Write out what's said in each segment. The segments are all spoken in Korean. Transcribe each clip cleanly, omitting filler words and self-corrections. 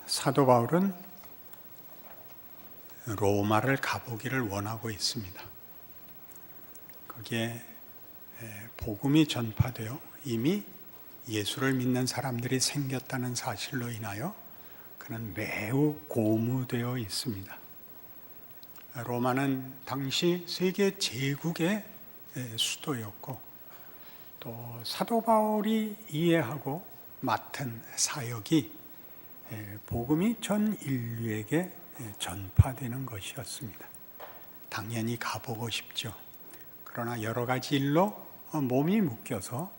사도 바울은 로마를 가보기를 원하고 있습니다. 거기에 복음이 전파되어 이미 예수를 믿는 사람들이 생겼다는 사실로 인하여 그는 매우 고무되어 있습니다. 로마는 당시 세계 제국의 수도였고, 또 사도 바울이 이해하고 맡은 사역이 복음이 전 인류에게 전파되는 것이었습니다. 당연히 가보고 싶죠. 그러나 여러 가지 일로 몸이 묶여서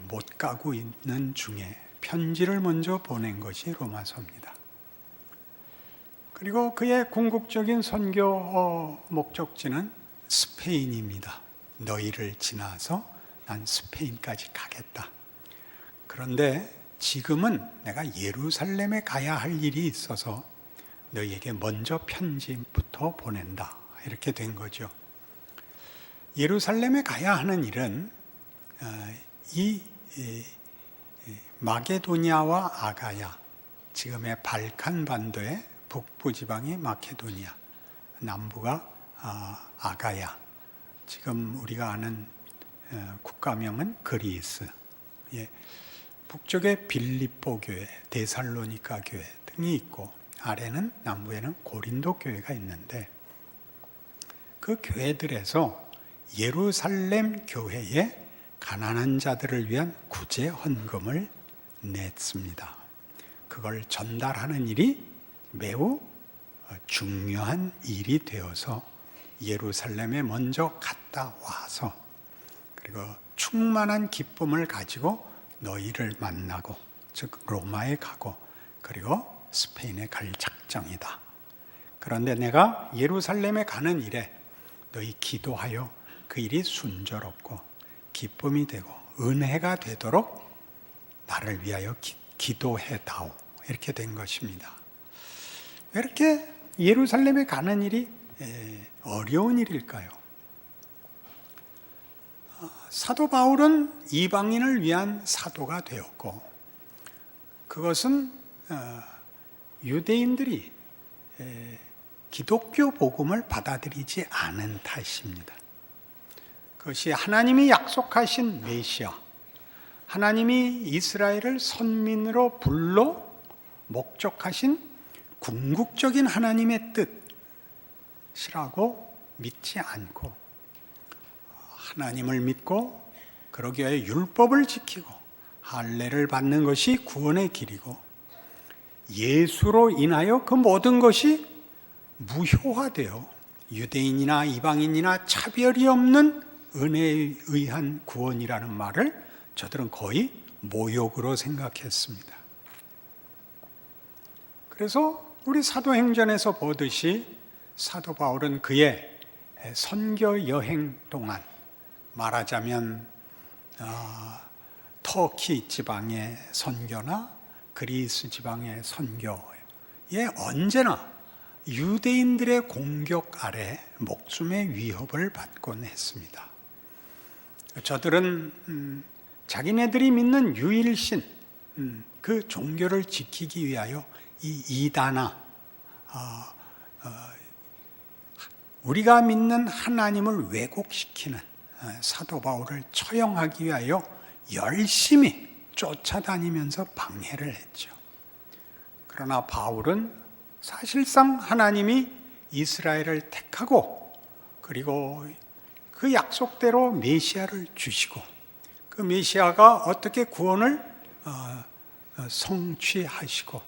못 가고 있는 중에 편지를 먼저 보낸 것이 로마서입니다. 그리고 그의 궁극적인 선교 목적지는 스페인입니다. 너희를 지나서 난 스페인까지 가겠다. 그런데 지금은 내가 예루살렘에 가야 할 일이 있어서 너희에게 먼저 편지부터 보낸다. 이렇게 된 거죠. 예루살렘에 가야 하는 일은 이 마게도니아와 아가야, 지금의 발칸 반도의 북부 지방이 마케도니아, 남부가 아가야, 지금 우리가 아는 국가명은 그리스, 북쪽에 빌립보 교회, 데살로니가 교회 등이 있고, 아래는 남부에는 고린도 교회가 있는데, 그 교회들에서 예루살렘 교회에 가난한 자들을 위한 구제 헌금을 냈습니다. 그걸 전달하는 일이 매우 중요한 일이 되어서 예루살렘에 먼저 갔다 와서, 그리고 충만한 기쁨을 가지고 너희를 만나고, 즉 로마에 가고, 그리고 스페인에 갈 작정이다. 그런데 내가 예루살렘에 가는 일에 너희 기도하여 그 일이 순조롭고 기쁨이 되고 은혜가 되도록 나를 위하여 기도해다오. 이렇게 된 것입니다. 왜 이렇게 예루살렘에 가는 일이 어려운 일일까요? 사도 바울은 이방인을 위한 사도가 되었고, 그것은 유대인들이 기독교 복음을 받아들이지 않은 탓입니다. 그것이 하나님이 약속하신 메시아, 하나님이 이스라엘을 선민으로 불러 목적하신 궁극적인 하나님의 뜻이라고 믿지 않고, 하나님을 믿고 그러기 위하여 율법을 지키고 할례를 받는 것이 구원의 길이고, 예수로 인하여 그 모든 것이 무효화되어 유대인이나 이방인이나 차별이 없는 은혜에 의한 구원이라는 말을 저들은 거의 모욕으로 생각했습니다. 그래서 우리 사도행전에서 보듯이 사도 바울은 그의 선교 여행 동안, 말하자면 터키 지방의 선교나 그리스 지방의 선교에 언제나 유대인들의 공격 아래 목숨의 위협을 받곤 했습니다. 저들은 자기네들이 믿는 유일신, 그 종교를 지키기 위하여 이 이단아, 우리가 믿는 하나님을 왜곡시키는 사도 바울을 처형하기 위하여 열심히 쫓아다니면서 방해를 했죠. 그러나 바울은 사실상 하나님이 이스라엘을 택하고, 그리고 그 약속대로 메시아를 주시고, 그 메시아가 어떻게 구원을 성취하시고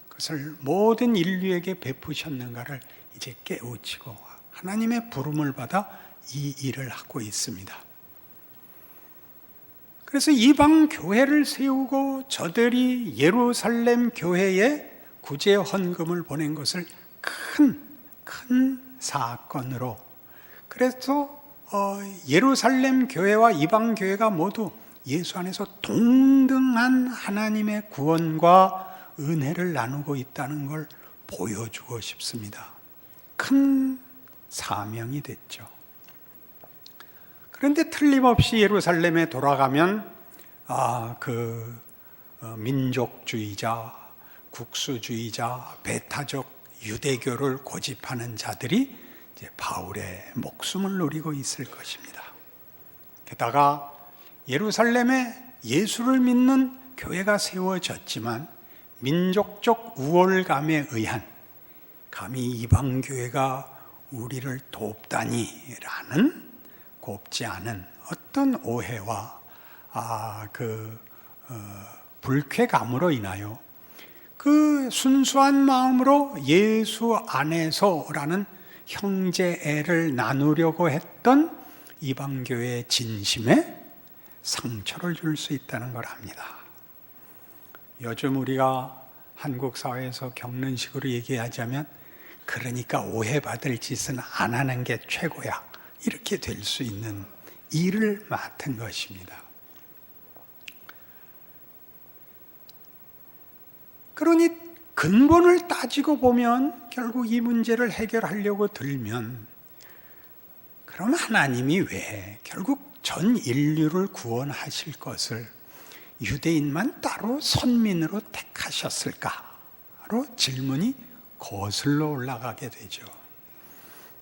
그것을 모든 인류에게 베푸셨는가를 이제 깨우치고 하나님의 부름을 받아 이 일을 하고 있습니다. 그래서 이방 교회를 세우고 저들이 예루살렘 교회에 구제 헌금을 보낸 것을 큰 사건으로, 그래서 예루살렘 교회와 이방 교회가 모두 예수 안에서 동등한 하나님의 구원과 은혜를 나누고 있다는 걸 보여주고 싶습니다. 큰 사명이 됐죠. 그런데 틀림없이 예루살렘에 돌아가면 민족주의자, 국수주의자, 배타적 유대교를 고집하는 자들이 이제 바울의 목숨을 노리고 있을 것입니다. 게다가 예루살렘에 예수를 믿는 교회가 세워졌지만 민족적 우월감에 의한 감히 이방교회가 우리를 돕다니라는 곱지 않은 어떤 오해와 불쾌감으로 인하여 그 순수한 마음으로 예수 안에서라는 형제애를 나누려고 했던 이방교회의 진심에 상처를 줄 수 있다는 걸 압니다. 요즘 우리가 한국 사회에서 겪는 식으로 얘기하자면 그러니까 오해받을 짓은 안 하는 게 최고야, 이렇게 될 수 있는 일을 맡은 것입니다. 그러니 근본을 따지고 보면 결국 이 문제를 해결하려고 들면 그럼 하나님이 왜 결국 전 인류를 구원하실 것을 유대인만 따로 선민으로 택하셨을까로 질문이 거슬러 올라가게 되죠.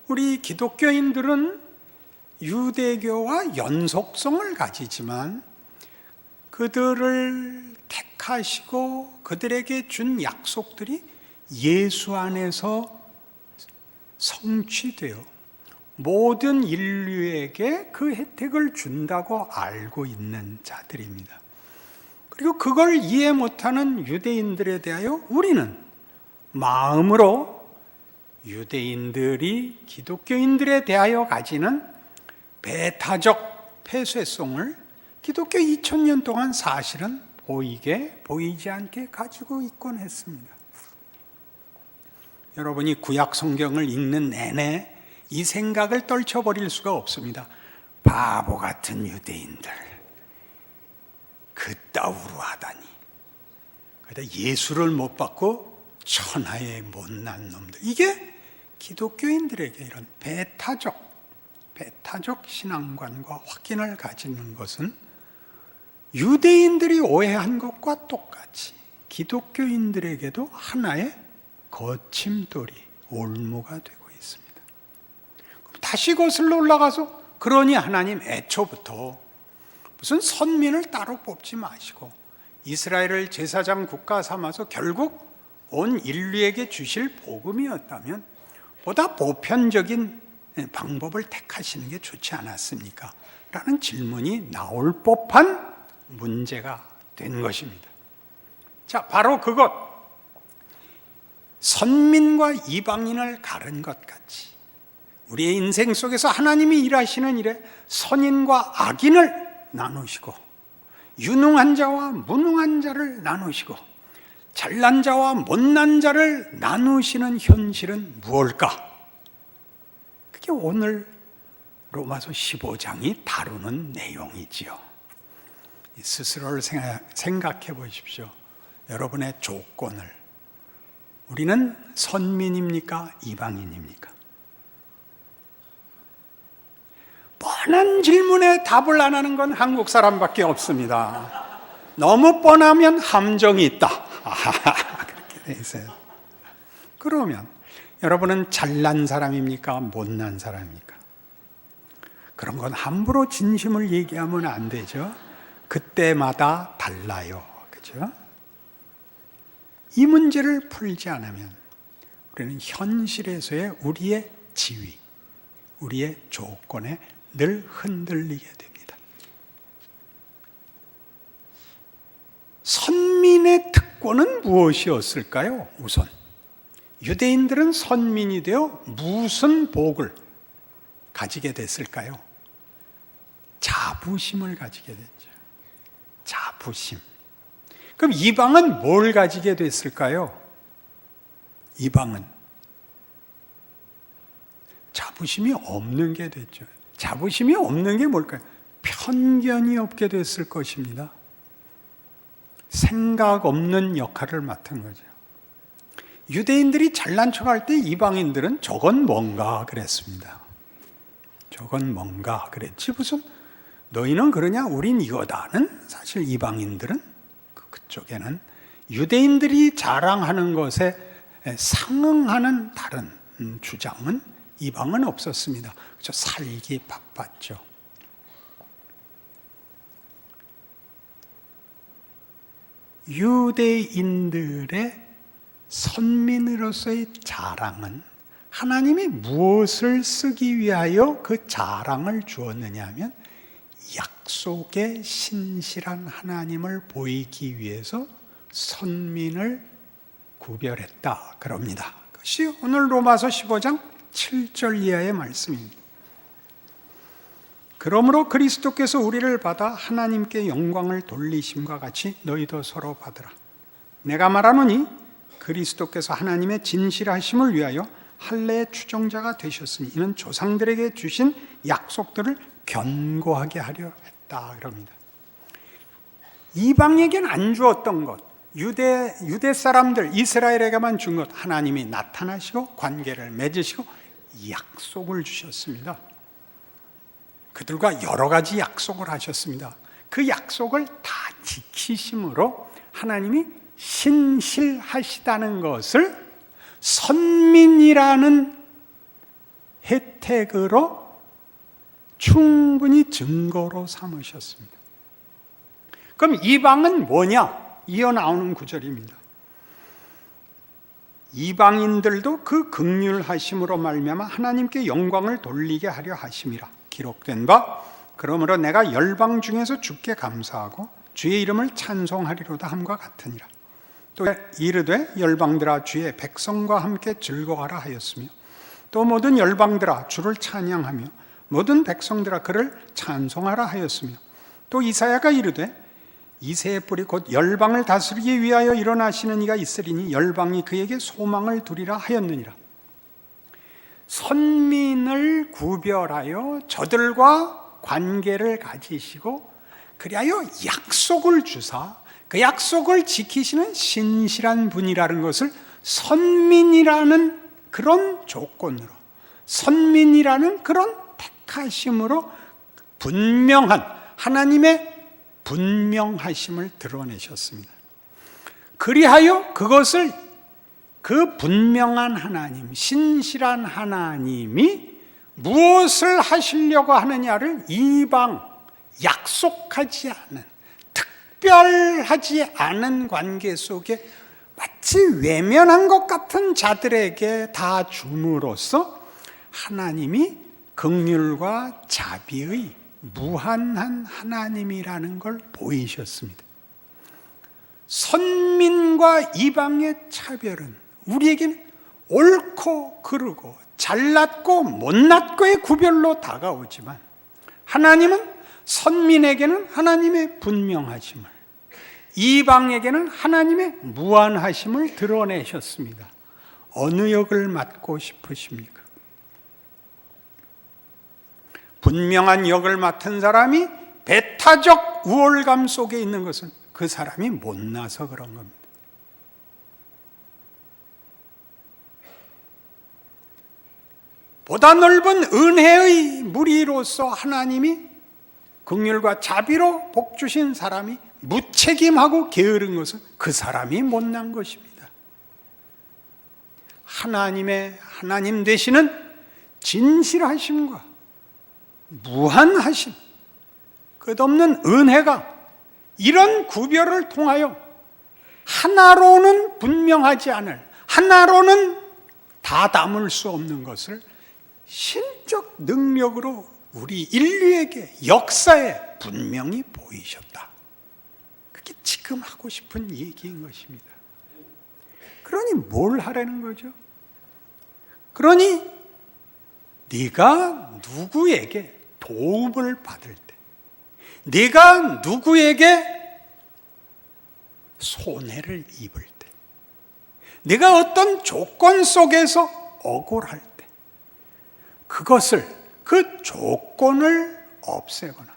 우리 기독교인들은 유대교와 연속성을 가지지만 그들을 택하시고 그들에게 준 약속들이 예수 안에서 성취되어 모든 인류에게 그 혜택을 준다고 알고 있는 자들입니다. 그리고 그걸 이해 못하는 유대인들에 대하여 우리는 마음으로 유대인들이 기독교인들에 대하여 가지는 배타적 폐쇄성을 기독교 2000년 동안 사실은 보이게 보이지 않게 가지고 있곤 했습니다. 여러분이 구약 성경을 읽는 내내 이 생각을 떨쳐버릴 수가 없습니다. 바보 같은 유대인들, 그따위로 하다니. 그러다 예수를 못 받고 천하의 못난 놈들. 이게 기독교인들에게 이런 배타적 신앙관과 확신을 가지는 것은 유대인들이 오해한 것과 똑같이 기독교인들에게도 하나의 거침돌이, 올무가 되고 있습니다. 그럼 다시 거슬러 올라가서 그러니 하나님 애초부터 무슨 선민을 따로 뽑지 마시고 이스라엘을 제사장 국가 삼아서 결국 온 인류에게 주실 복음이었다면 보다 보편적인 방법을 택하시는 게 좋지 않았습니까? 라는 질문이 나올 법한 문제가 된 것입니다. 자, 바로 그것, 선민과 이방인을 가른 것 같이 우리의 인생 속에서 하나님이 일하시는 일에 선인과 악인을 나누시고 유능한 자와 무능한 자를 나누시고 잘난 자와 못난 자를 나누시는 현실은 무엇일까? 그게 오늘 로마서 15장이 다루는 내용이지요. 스스로를 생각해 보십시오. 여러분의 조건을. 우리는 선민입니까? 이방인입니까? 뻔한 질문에 답을 안 하는 건 한국 사람밖에 없습니다. 너무 뻔하면 함정이 있다. 그렇게 돼 있어요. 그러면 여러분은 잘난 사람입니까? 못난 사람입니까? 그런 건 함부로 진심을 얘기하면 안 되죠. 그때마다 달라요. 그죠? 이 문제를 풀지 않으면 우리는 현실에서의 우리의 지위, 우리의 조건에 늘 흔들리게 됩니다. 선민의 특권은 무엇이었을까요? 우선 유대인들은 선민이 되어 무슨 복을 가지게 됐을까요? 자부심을 가지게 됐죠. 자부심. 그럼 이방은 뭘 가지게 됐을까요? 이방은 자부심이 없는 게 됐죠. 자부심이 없는 게 뭘까요? 편견이 없게 됐을 것입니다. 생각 없는 역할을 맡은 거죠. 유대인들이 잘난 척할 때 이방인들은 저건 뭔가 그랬습니다. 저건 뭔가 그랬지 무슨 너희는 그러냐 우린 이거다는 사실 이방인들은 그쪽에는 유대인들이 자랑하는 것에 상응하는 다른 주장은 이방은 없었습니다. 그저 살기 바빴죠. 유대인들의 선민으로서의 자랑은 하나님이 무엇을 쓰기 위하여 그 자랑을 주었느냐 하면 약속의 신실한 하나님을 보이기 위해서 선민을 구별했다 그럽니다. 그것이 오늘 로마서 15장 7절 이하의 말씀입니다. 그러므로 그리스도께서 우리를 받아 하나님께 영광을 돌리심과 같이 너희도 서로 받으라. 내가 말하노니 그리스도께서 하나님의 진실하심을 위하여 할례의 추종자가 되셨으니 이는 조상들에게 주신 약속들을 견고하게 하려 했다 그럽니다. 이방에게는 안 주었던 것, 유대 사람들 이스라엘에게만 준 것, 하나님이 나타나시고 관계를 맺으시고 약속을 주셨습니다. 그들과 여러 가지 약속을 하셨습니다. 그 약속을 다 지키심으로 하나님이 신실하시다는 것을 선민이라는 혜택으로 충분히 증거로 삼으셨습니다. 그럼 이방은 뭐냐? 이어 나오는 구절입니다. 이방인들도 그 긍휼하심으로 말미암아 하나님께 영광을 돌리게 하려 하심이라 기록된 바 그러므로 내가 열방 중에서 주께 감사하고 주의 이름을 찬송하리로다 함과 같으니라. 또 이르되 열방들아 주의 백성과 함께 즐거워하라 하였으며 또 모든 열방들아 주를 찬양하며 모든 백성들아 그를 찬송하라 하였으며 또 이사야가 이르되 이새의 뿔이 곧 열방을 다스리기 위하여 일어나시는 이가 있으리니 열방이 그에게 소망을 두리라 하였느니라. 선민을 구별하여 저들과 관계를 가지시고 그리하여 약속을 주사 그 약속을 지키시는 신실한 분이라는 것을 선민이라는 그런 조건으로, 선민이라는 그런 택하심으로 분명한 하나님의 분명하심을 드러내셨습니다. 그리하여 그것을 그 분명한 하나님, 신실한 하나님이 무엇을 하시려고 하느냐를 이방, 약속하지 않은, 특별하지 않은 관계 속에 마치 외면한 것 같은 자들에게 다 줌으로써 하나님이 긍휼과 자비의 무한한 하나님이라는 걸 보이셨습니다. 선민과 이방의 차별은 우리에게는 옳고 그르고 잘났고 못났고의 구별로 다가오지만 하나님은 선민에게는 하나님의 분명하심을, 이방에게는 하나님의 무한하심을 드러내셨습니다. 어느 역을 맡고 싶으십니까? 분명한 역을 맡은 사람이 배타적 우월감 속에 있는 것은 그 사람이 못나서 그런 겁니다. 보다 넓은 은혜의 무리로서 하나님이 긍휼과 자비로 복 주신 사람이 무책임하고 게으른 것은 그 사람이 못난 것입니다. 하나님 되시는 진실하심과 무한하심, 끝없는 은혜가 이런 구별을 통하여 하나로는 분명하지 않을, 하나로는 다 담을 수 없는 것을 신적 능력으로 우리 인류에게 역사에 분명히 보이셨다. 그게 지금 하고 싶은 얘기인 것입니다. 그러니 뭘 하라는 거죠? 그러니 네가 누구에게 도움을 받을 때, 네가 누구에게 손해를 입을 때, 네가 어떤 조건 속에서 억울할 때, 그것을, 그 조건을 없애거나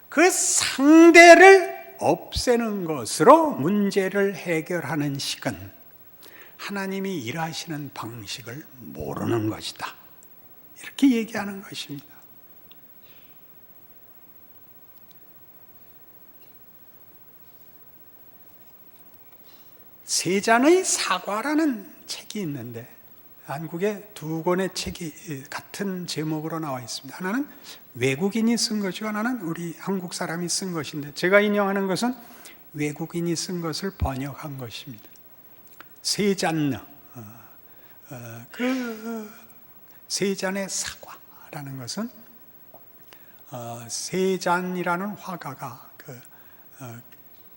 그 상대를 없애는 것으로 문제를 해결하는 식은 하나님이 일하시는 방식을 모르는 것이다. 이렇게 얘기하는 것입니다. 세 잔의 사과라는 책이 있는데 한국에 두 권의 책이 같은 제목으로 나와 있습니다. 하나는 외국인이 쓴 것이고 하나는 우리 한국 사람이 쓴 것인데 제가 인용하는 것은 외국인이 쓴 것을 번역한 것입니다. 세 잔느, 세 잔의 사과라는 것은 세잔이라는 화가가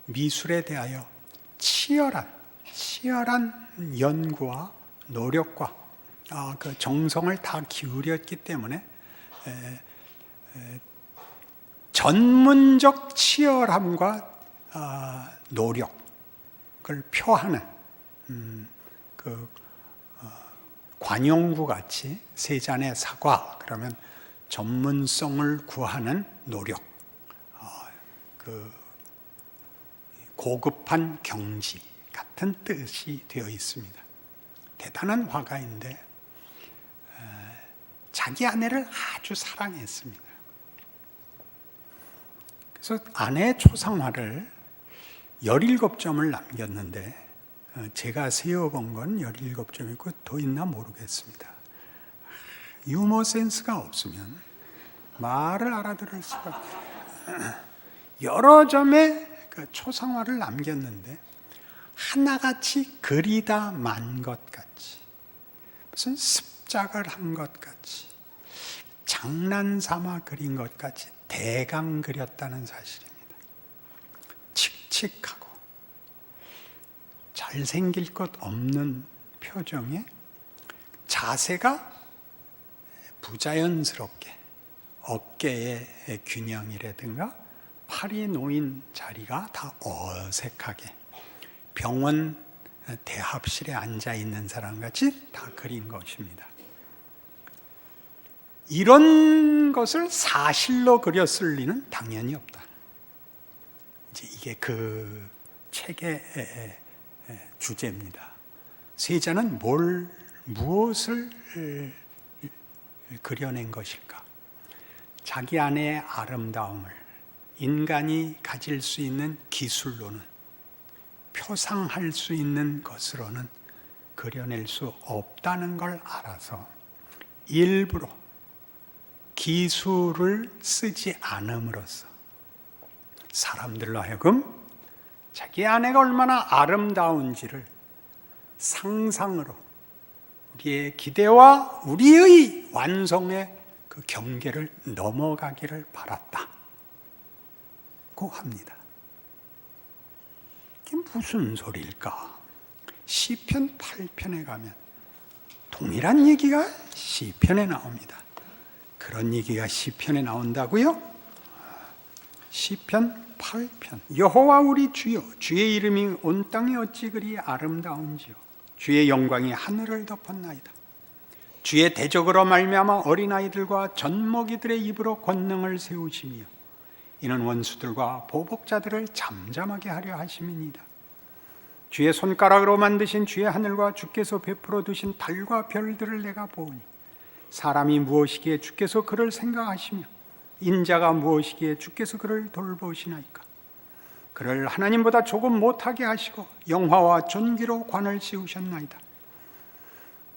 미술에 대하여 치열한 연구와 노력과 그 정성을 다 기울였기 때문에 전문적 치열함과 노력을 표하는 관용구 같이 세 잔의 사과 그러면 전문성을 구하는 노력, 고급한 경지 같은 뜻이 되어 있습니다. 대단한 화가인데 자기 아내를 아주 사랑했습니다. 그래서 아내의 초상화를 17점을 남겼는데 제가 세어본 건 17점이고 더 있나 모르겠습니다. 유머 센스가 없으면 말을 알아들을 수가 없어요. 여러 점의 그 초상화를 남겼는데 하나같이 그리다 만 것 같이 무슨 습작을 한 것 같이 장난삼아 그린 것 같이 대강 그렸다는 사실입니다. 칙칙하고 잘생길 것 없는 표정에 자세가 부자연스럽게 어깨의 균형이라든가 팔이 놓인 자리가 다 어색하게 병원 대합실에 앉아 있는 사람같이 다 그린 것입니다. 이런 것을 사실로 그렸을 리는 당연히 없다. 이제 이게 그 책의 주제입니다. 세자는 무엇을 그려낸 것일까? 자기 안의 아름다움을 인간이 가질 수 있는 기술로는 표상할 수 있는 것으로는 그려낼 수 없다는 걸 알아서 일부러 기술을 쓰지 않음으로써 사람들로 하여금 자기 아내가 얼마나 아름다운지를 상상으로 우리의 기대와 우리의 완성의 그 경계를 넘어가기를 바랐다고 합니다. 이게 무슨 소리일까? 시편 8편에 가면 동일한 얘기가 시편에 나옵니다. 그런 얘기가 시편에 나온다고요? 시편 8편 여호와 우리 주여 주의 이름이 온 땅에 어찌 그리 아름다운지요 주의 영광이 하늘을 덮었나이다. 주의 대적으로 말미암아 어린아이들과 젖먹이들의 입으로 권능을 세우시며 이는 원수들과 보복자들을 잠잠하게 하려 하심이니이다. 주의 손가락으로 만드신 주의 하늘과 주께서 베풀어 두신 달과 별들을 내가 보니 사람이 무엇이기에 주께서 그를 생각하시며 인자가 무엇이기에 주께서 그를 돌보시나이까. 그를 하나님보다 조금 못하게 하시고 영화와 존귀로 관을 씌우셨나이다.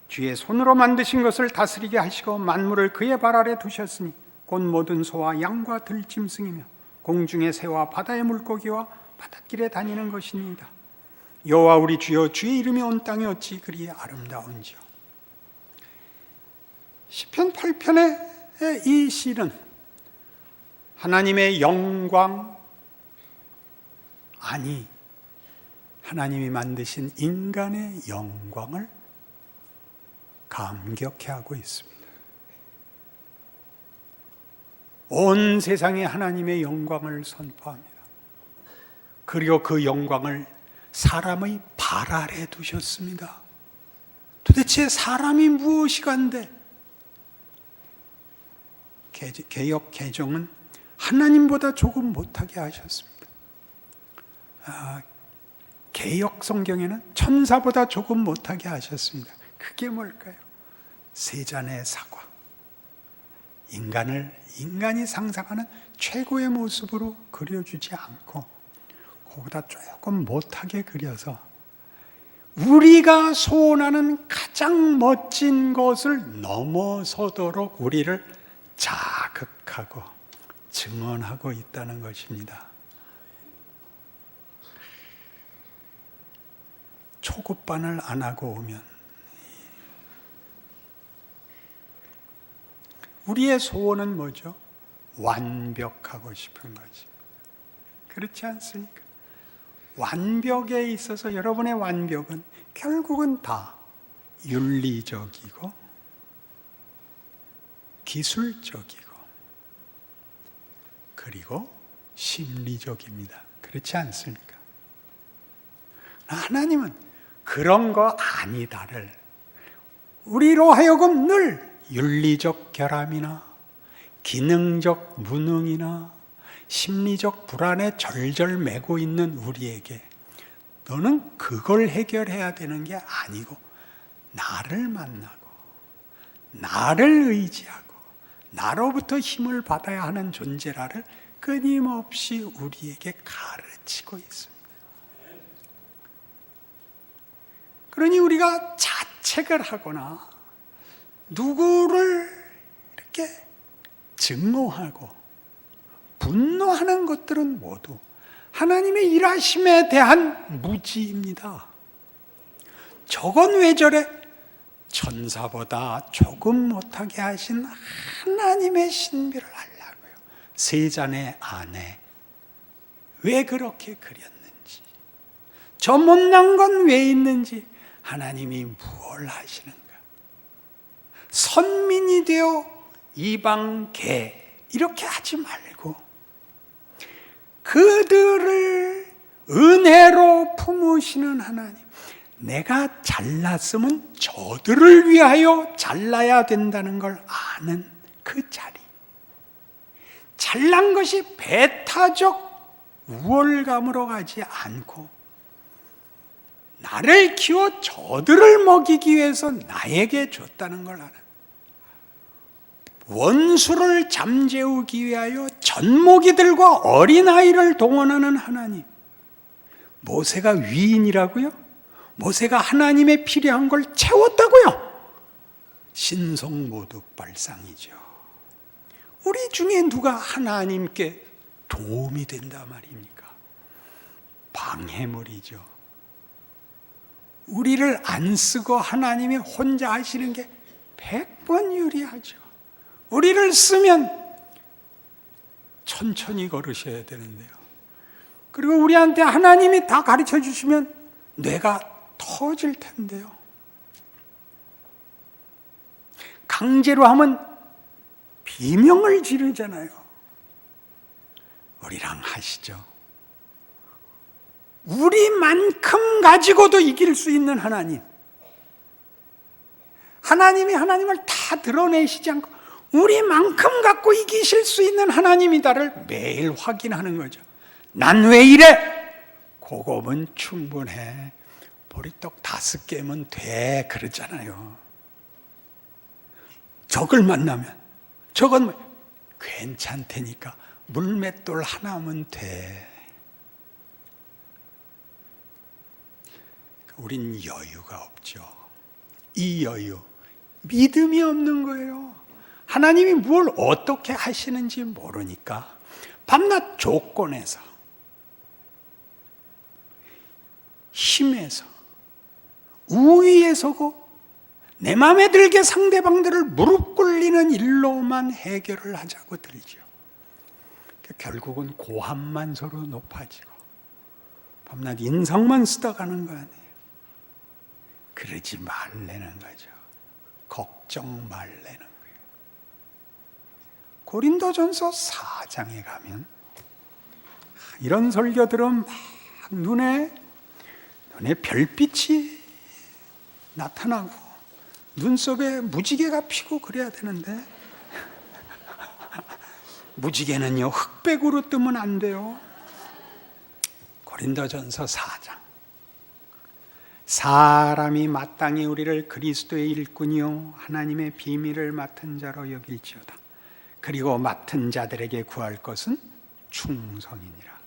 주의 손으로 만드신 것을 다스리게 하시고 만물을 그의 발 아래 두셨으니 곧 모든 소와 양과 들짐승이며 공중의 새와 바다의 물고기와 바닷길에 다니는 것이니이다. 여호와 우리 주여 주의 이름이 온 땅에 어찌 그리 아름다운지요. 시편 8편의 이 시는 하나님의 영광 아니 하나님이 만드신 인간의 영광을 감격해하고 있습니다. 온 세상에 하나님의 영광을 선포합니다. 그리고 그 영광을 사람의 발 아래 두셨습니다. 도대체 사람이 무엇이간데? 개역 개정은 하나님보다 조금 못하게 하셨습니다. 개역 성경에는 천사보다 조금 못하게 하셨습니다. 그게 뭘까요? 세잔의 사과. 인간이 상상하는 최고의 모습으로 그려주지 않고 그보다 조금 못하게 그려서 우리가 소원하는 가장 멋진 것을 넘어서도록 우리를 자극하고 증언하고 있다는 것입니다. 초급반을 안 하고 오면 우리의 소원은 뭐죠? 완벽하고 싶은 것입니다. 그렇지 않습니까? 완벽에 있어서 여러분의 완벽은 결국은 다 윤리적이고 기술적이고 그리고 심리적입니다. 그렇지 않습니까? 하나님은 그런 거 아니다를 우리로 하여금 늘 윤리적 결함이나 기능적 무능이나 심리적 불안에 절절매고 있는 우리에게 너는 그걸 해결해야 되는 게 아니고 나를 만나고 나를 의지하고 나로부터 힘을 받아야 하는 존재라를 끊임없이 우리에게 가르치고 있습니다. 그러니 우리가 자책을 하거나 누구를 이렇게 증오하고 분노하는 것들은 모두 하나님의 일하심에 대한 무지입니다. 저건 왜 저래? 천사보다 조금 못하게 하신 하나님의 신비를 알라고요. 세잔의 아내 왜 그렇게 그렸는지, 저 못난 건 왜 있는지 하나님이 무엇을 하시는가? 선민이 되어 이방계 이렇게 하지 말고 그들을 은혜로 품으시는 하나님, 내가 잘났으면 저들을 위하여 잘나야 된다는 걸 아는 그 자리, 잘난 것이 배타적 우월감으로 가지 않고 나를 키워 저들을 먹이기 위해서 나에게 줬다는 걸 아는, 원수를 잠재우기 위하여 젖먹이들과 어린아이를 동원하는 하나님. 모세가 위인이라고요? 모세가 하나님의 필요한 걸 채웠다고요? 신성모독발상이죠. 우리 중에 누가 하나님께 도움이 된다 말입니까? 방해물이죠. 우리를 안 쓰고 하나님이 혼자 하시는 게 100번 유리하죠. 우리를 쓰면 천천히 걸으셔야 되는데요. 그리고 우리한테 하나님이 다 가르쳐 주시면 뇌가 터질 텐데요. 강제로 하면 비명을 지르잖아요. 우리랑 하시죠. 우리만큼 가지고도 이길 수 있는 하나님. 하나님이 하나님을 다 드러내시지 않고 우리만큼 갖고 이기실 수 있는 하나님이다를 매일 확인하는 거죠. 난 왜 이래? 그거면 충분해. 보리떡 5개면 돼. 그러잖아요. 적을 만나면 저건 괜찮다니까 물맷돌 하나면 돼. 우린 여유가 없죠. 이 여유, 믿음이 없는 거예요. 하나님이 뭘 어떻게 하시는지 모르니까 밤낮 조건에서, 힘에서, 우위에 서고 내 마음에 들게 상대방들을 무릎 꿇리는 일로만 해결을 하자고 들죠. 결국은 고함만 서로 높아지고 밤낮 인상만 쓰다 가는 거 아니에요. 그러지 말라는 거죠. 걱정 말라는 거예요. 고린도전서 4장에 가면 이런 설교들은 막 눈에 별빛이 나타나고 눈썹에 무지개가 피고 그래야 되는데 무지개는요 흑백으로 뜨면 안 돼요. 고린도전서 4장. 사람이 마땅히 우리를 그리스도의 일꾼이요 하나님의 비밀을 맡은 자로 여길지어다. 그리고 맡은 자들에게 구할 것은 충성이니라.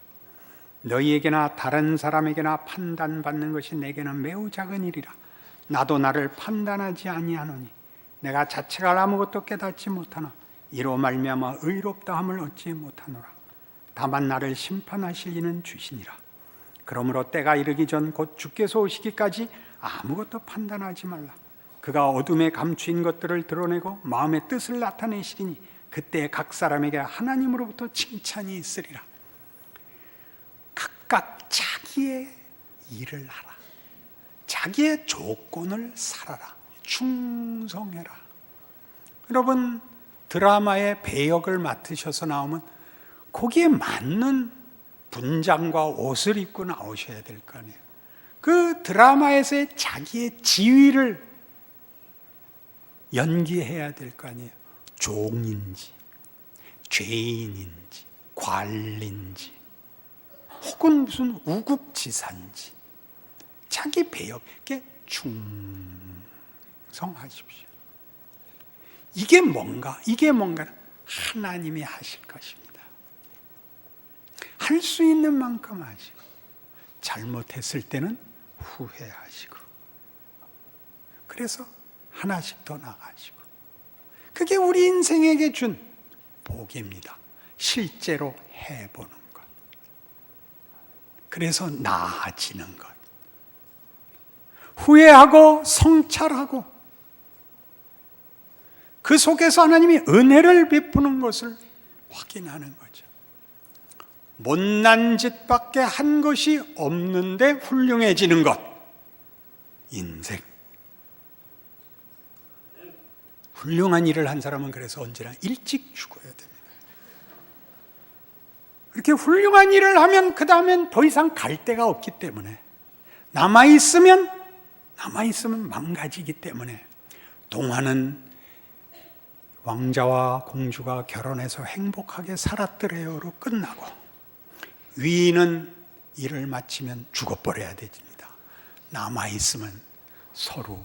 너희에게나 다른 사람에게나 판단받는 것이 내게는 매우 작은 일이라. 나도 나를 판단하지 아니하노니 내가 자체가 아무것도 깨닫지 못하나 이로 말미암아 의롭다함을 얻지 못하노라. 다만 나를 심판하실 이는 주시니라. 그러므로 때가 이르기 전 곧 주께서 오시기까지 아무것도 판단하지 말라. 그가 어둠에 감추인 것들을 드러내고 마음의 뜻을 나타내시리니 그때 각 사람에게 하나님으로부터 칭찬이 있으리라. 각각 자기의 일을 하라. 자기의 조건을 살아라. 충성해라. 여러분, 드라마의 배역을 맡으셔서 나오면 거기에 맞는 분장과 옷을 입고 나오셔야 될 거 아니에요. 그 드라마에서의 자기의 지위를 연기해야 될 거 아니에요. 종인지, 죄인인지, 관리인지, 혹은 무슨 우국지사인지 자기 배역에 충성하십시오. 이게 뭔가? 이게 뭔가는 하나님이 하실 것입니다. 할 수 있는 만큼 하시고 잘못했을 때는 후회하시고 그래서 하나씩 더 나가시고 그게 우리 인생에게 준 복입니다. 실제로 해보는 것. 그래서 나아지는 것. 후회하고 성찰하고 그 속에서 하나님이 은혜를 베푸는 것을 확인하는 거죠. 못난 짓밖에 한 것이 없는데 훌륭해지는 것. 인생. 훌륭한 일을 한 사람은 그래서 언제나 일찍 죽어야 됩니다. 이렇게 훌륭한 일을 하면 그 다음엔 더 이상 갈 데가 없기 때문에 남아있으면 망가지기 때문에 동화는 왕자와 공주가 결혼해서 행복하게 살았더래요로 끝나고 위인은 일을 마치면 죽어버려야 됩니다. 남아있으면 서로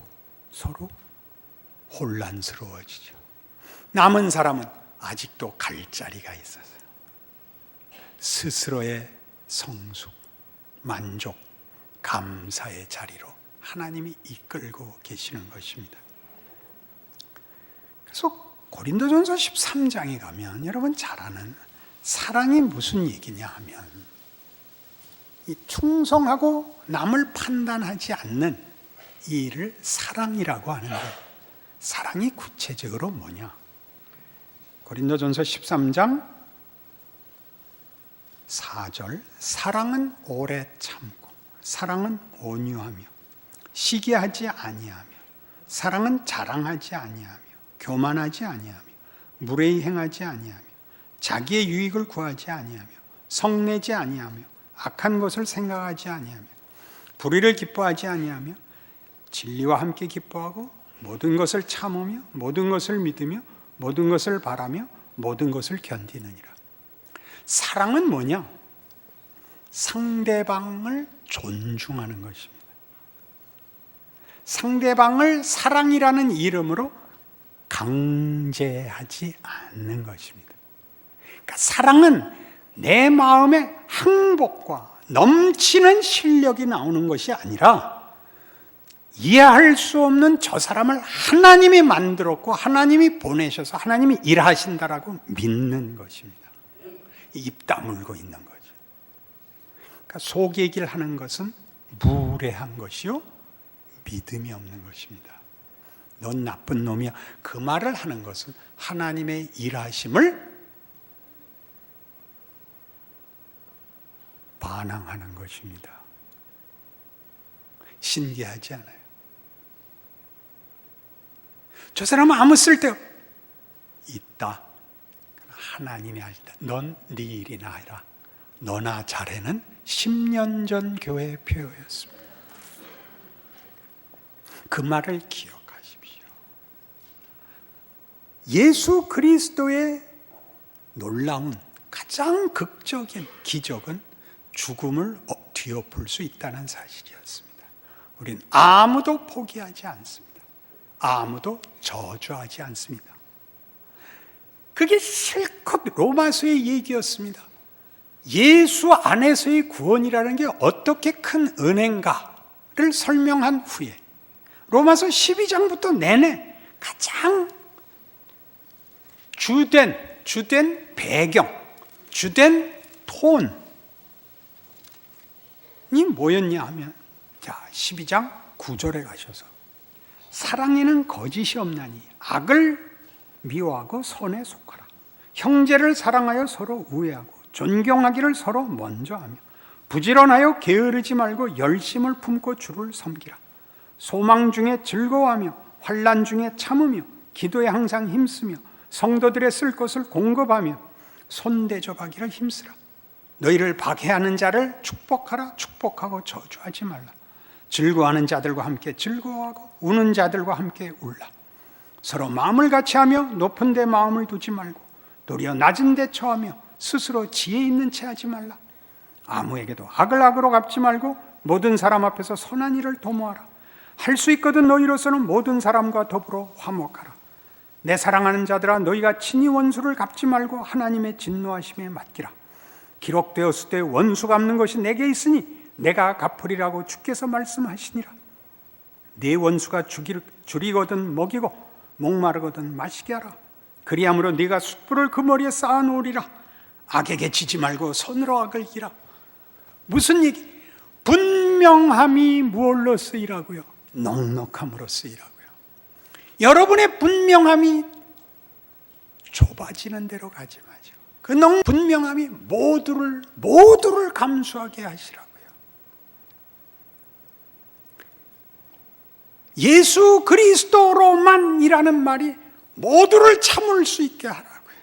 혼란스러워지죠. 남은 사람은 아직도 갈 자리가 있어서 스스로의 성숙, 만족, 감사의 자리로 하나님이 이끌고 계시는 것입니다. 그래서 고린도전서 13장에 가면 여러분 잘 아는 사랑이 무슨 얘기냐 하면 이 충성하고 남을 판단하지 않는 이 일을 사랑이라고 하는데 사랑이 구체적으로 뭐냐? 고린도전서 13장 4절 사랑은 오래 참고 사랑은 온유하며 시기하지 아니하며 사랑은 자랑하지 아니하며 교만하지 아니하며 무례히 행하지 아니하며 자기의 유익을 구하지 아니하며 성내지 아니하며 악한 것을 생각하지 아니하며 불의를 기뻐하지 아니하며 진리와 함께 기뻐하고 모든 것을 참으며 모든 것을 믿으며 모든 것을 바라며 모든 것을 견디느니라. 사랑은 뭐냐? 상대방을 존중하는 것입니다. 상대방을 사랑이라는 이름으로 강제하지 않는 것입니다. 그러니까 사랑은 내 마음의 항복과 넘치는 실력이 나오는 것이 아니라 이해할 수 없는 저 사람을 하나님이 만들었고 하나님이 보내셔서 하나님이 일하신다라고 믿는 것입니다. 입 다물고 있는 거죠. 그러니까 속 얘기를 하는 것은 무례한 것이요 믿음이 없는 것입니다. 넌 나쁜 놈이야. 그 말을 하는 것은 하나님의 일하심을 반항하는 것입니다. 신기하지 않아요? 저 사람은 아무 쓸데없 있다. 하나님이 하신다. 넌 네 일이나 해라. 너나 잘해는 10년 전 교회의 표였습니다. 그 말을 기억하십시오. 예수 그리스도의 놀라운 가장 극적인 기적은 죽음을 뒤엎을 수 있다는 사실이었습니다. 우린 아무도 포기하지 않습니다. 아무도 저주하지 않습니다. 그게 실컷 로마서의 얘기였습니다. 예수 안에서의 구원이라는 게 어떻게 큰 은혜인가를 설명한 후에 로마서 12장부터 내내 가장 주된 배경, 주된 톤이 뭐였냐 하면, 자, 12장 9절에 가셔서 사랑에는 거짓이 없나니 악을 미워하고 선에 속하라. 형제를 사랑하여 서로 우애하고 존경하기를 서로 먼저 하며 부지런하여 게으르지 말고 열심을 품고 주를 섬기라. 소망 중에 즐거워하며 환난 중에 참으며 기도에 항상 힘쓰며 성도들의 쓸 것을 공급하며 손대접하기를 힘쓰라. 너희를 박해하는 자를 축복하라. 축복하고 저주하지 말라. 즐거워하는 자들과 함께 즐거워하고 우는 자들과 함께 울라. 서로 마음을 같이 하며 높은 데 마음을 두지 말고 도리어 낮은 데 처하며 스스로 지혜 있는 채 하지 말라. 아무에게도 악을 악으로 갚지 말고 모든 사람 앞에서 선한 일을 도모하라. 할 수 있거든 너희로서는 모든 사람과 더불어 화목하라. 내 사랑하는 자들아, 너희가 친히 원수를 갚지 말고 하나님의 진노하심에 맡기라. 기록되었을 때 원수 갚는 것이 내게 있으니 내가 갚으리라고 주께서 말씀하시니라. 네 원수가 줄이거든 먹이고 목마르거든 마시게 하라. 그리함으로 네가 숯불을 그 머리에 쌓아놓으리라. 악에게 지지 말고 선으로 악을 이기라. 무슨 얘기? 분명함이 무엇로 쓰이라고요? 넉넉함으로 쓰이라고요. 여러분의 분명함이 좁아지는 대로 가지 마죠. 그 분명함이 모두를 감수하게 하시라고요. 예수 그리스도로만이라는 말이 모두를 참을 수 있게 하라고요.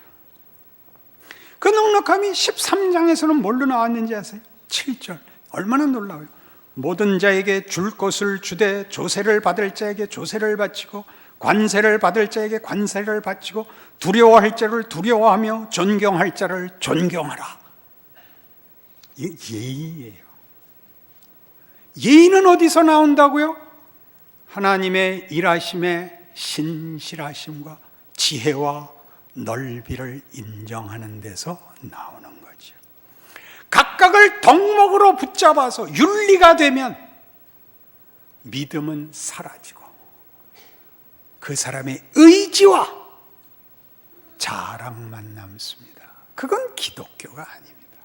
그 넉넉함이 13장에서는 뭘로 나왔는지 아세요? 7절. 얼마나 놀라워요. 모든 자에게 줄 것을 주되 조세를 받을 자에게 조세를 바치고 관세를 받을 자에게 관세를 바치고 두려워할 자를 두려워하며 존경할 자를 존경하라. 이게 예의예요. 예의는 어디서 나온다고요? 하나님의 일하심의 신실하심과 지혜와 넓이를 인정하는 데서 나오는 거죠. 각각을 덕목으로 붙잡아서 윤리가 되면 믿음은 사라지고 그 사람의 의지와 자랑만 남습니다. 그건 기독교가 아닙니다.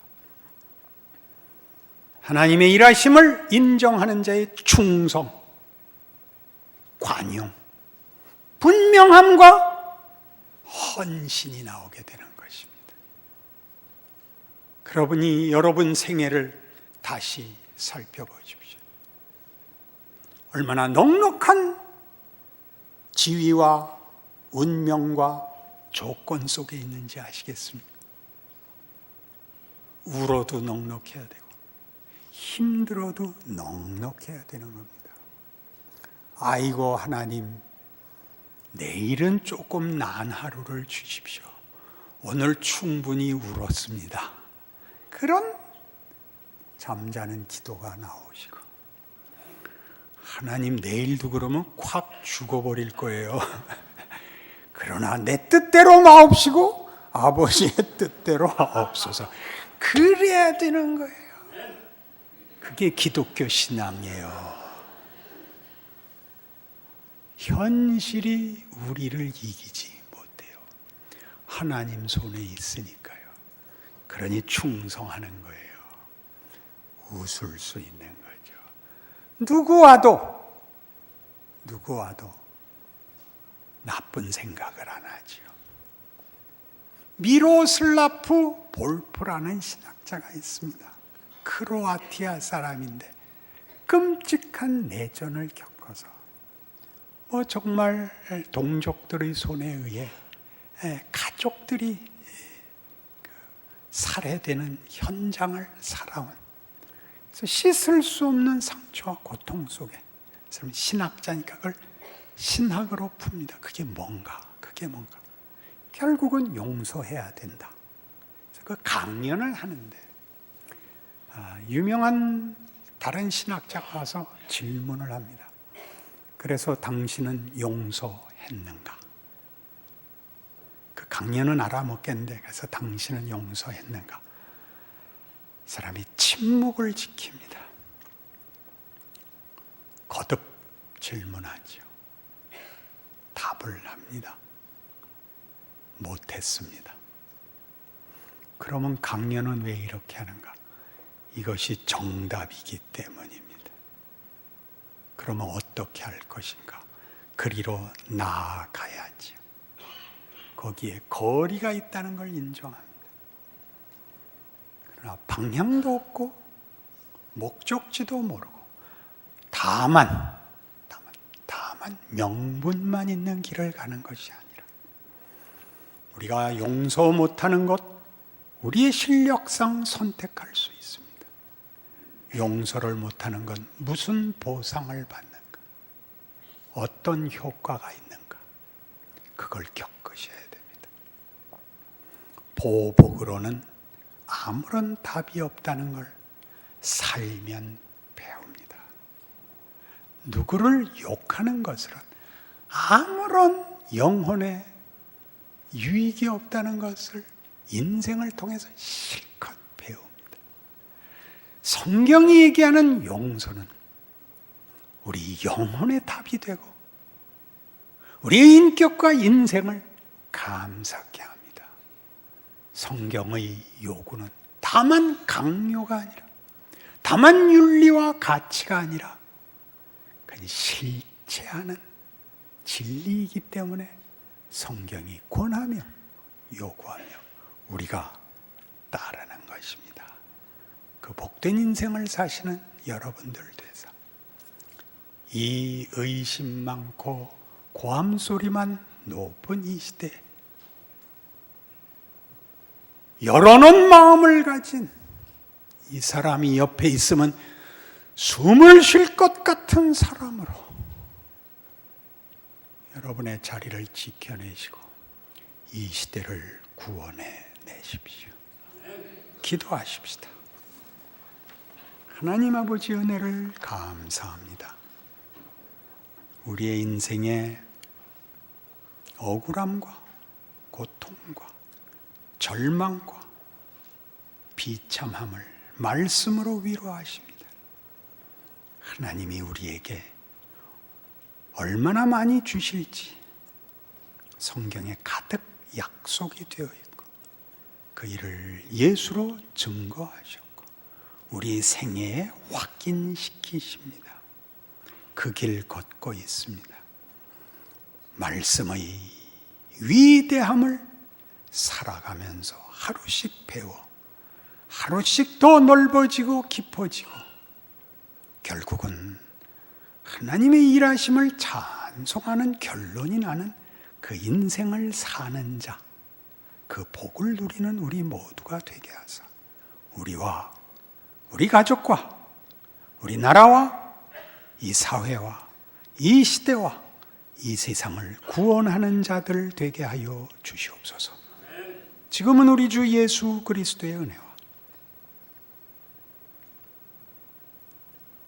하나님의 일하심을 인정하는 자의 충성, 관용, 분명함과 헌신이 나오게 되는 것입니다. 그러니 여러분 생애를 다시 살펴보십시오. 얼마나 넉넉한 지위와 운명과 조건 속에 있는지 아시겠습니까? 울어도 넉넉해야 되고 힘들어도 넉넉해야 되는 겁니다. 아이고 하나님, 내일은 조금 나은 하루를 주십시오. 오늘 충분히 울었습니다. 그런 잠자는 기도가 나오시고, 하나님 내일도 그러면 콱 죽어버릴 거예요. 그러나 내 뜻대로 마옵시고 아버지의 뜻대로 하옵소서. 그래야 되는 거예요. 그게 기독교 신앙이에요. 현실이 우리를 이기지 못해요. 하나님 손에 있으니까요. 그러니 충성하는 거예요. 웃을 수 있는 거죠. 누구와도 나쁜 생각을 안 하죠. 미로슬라프 볼프라는 신학자가 있습니다. 크로아티아 사람인데 끔찍한 내전을 겪어서 정말 동족들의 손에 의해 가족들이 살해되는 현장을 살아온, 그래서 씻을 수 없는 상처와 고통 속에 신학자니까 그걸 신학으로 풉니다. 그게 뭔가 결국은 용서해야 된다. 그래서 그 강연을 하는데 유명한 다른 신학자가 와서 질문을 합니다. 그래서 당신은 용서했는가? 그 강연은 알아먹겠는데, 그래서 당신은 용서했는가? 사람이 침묵을 지킵니다. 거듭 질문하죠. 답을 합니다. 못했습니다. 그러면 강녀는 왜 이렇게 하는가? 이것이 정답이기 때문입니다. 그러면 어떻게 할 것인가? 그리로 나아가야지요. 거기에 거리가 있다는 걸 인정합니다. 그러나 방향도 없고 목적지도 모르고 다만 명분만 있는 길을 가는 것이 아니라 우리가 용서 못하는 것 우리의 실력상 선택할 수 있습니다. 용서를 못하는 건 무슨 보상을 받는가? 어떤 효과가 있는가? 그걸 겪으셔야 됩니다. 보복으로는 아무런 답이 없다는 걸 살면 배웁니다. 누구를 욕하는 것으로 아무런 영혼의 유익이 없다는 것을 인생을 통해서 실컷 배웁니다. 성경이 얘기하는 용서는 우리 영혼의 답이 되고 우리의 인격과 인생을 감사케 합니다. 성경의 요구는 다만 강요가 아니라 다만 윤리와 가치가 아니라 실체하는 진리이기 때문에 성경이 권하며 요구하며 우리가 따르는 것입니다. 그 복된 인생을 사시는 여러분들 되서 이 의심 많고 고함 소리만 높은 이 시대에 열어놓은 마음을 가진 이 사람이 옆에 있으면 숨을 쉴 것 같은 사람으로 여러분의 자리를 지켜내시고 이 시대를 구원해 내십시오. 기도하십시다. 하나님 아버지 은혜를 감사합니다. 우리의 인생에 억울함과 고통과 절망과 비참함을 말씀으로 위로하십니다. 하나님이 우리에게 얼마나 많이 주실지 성경에 가득 약속이 되어 있고 그 일을 예수로 증거하셨고 우리 생애에 확인시키십니다. 그 길 걷고 있습니다. 말씀의 위대함을 살아가면서 하루씩 배워 하루씩 더 넓어지고 깊어지고 결국은 하나님의 일하심을 찬송하는 결론이 나는 그 인생을 사는 자, 그 복을 누리는 우리 모두가 되게 하사 우리와 우리 가족과 우리 나라와 이 사회와 이 시대와 이 세상을 구원하는 자들 되게 하여 주시옵소서. 지금은 우리 주 예수 그리스도의 은혜와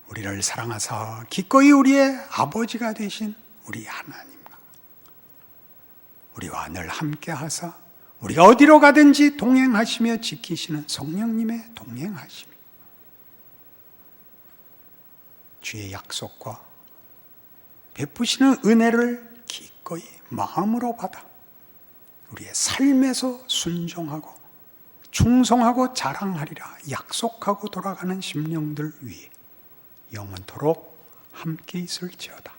우리를 사랑하사 기꺼이 우리의 아버지가 되신 우리 하나님과 우리와 늘 함께 하사 우리가 어디로 가든지 동행하시며 지키시는 성령님의 동행하심이 주의 약속과 베푸시는 은혜를 기꺼이 마음으로 받아 우리의 삶에서 순종하고 충성하고 자랑하리라 약속하고 돌아가는 심령들 위해 영원토록 함께 있을지어다.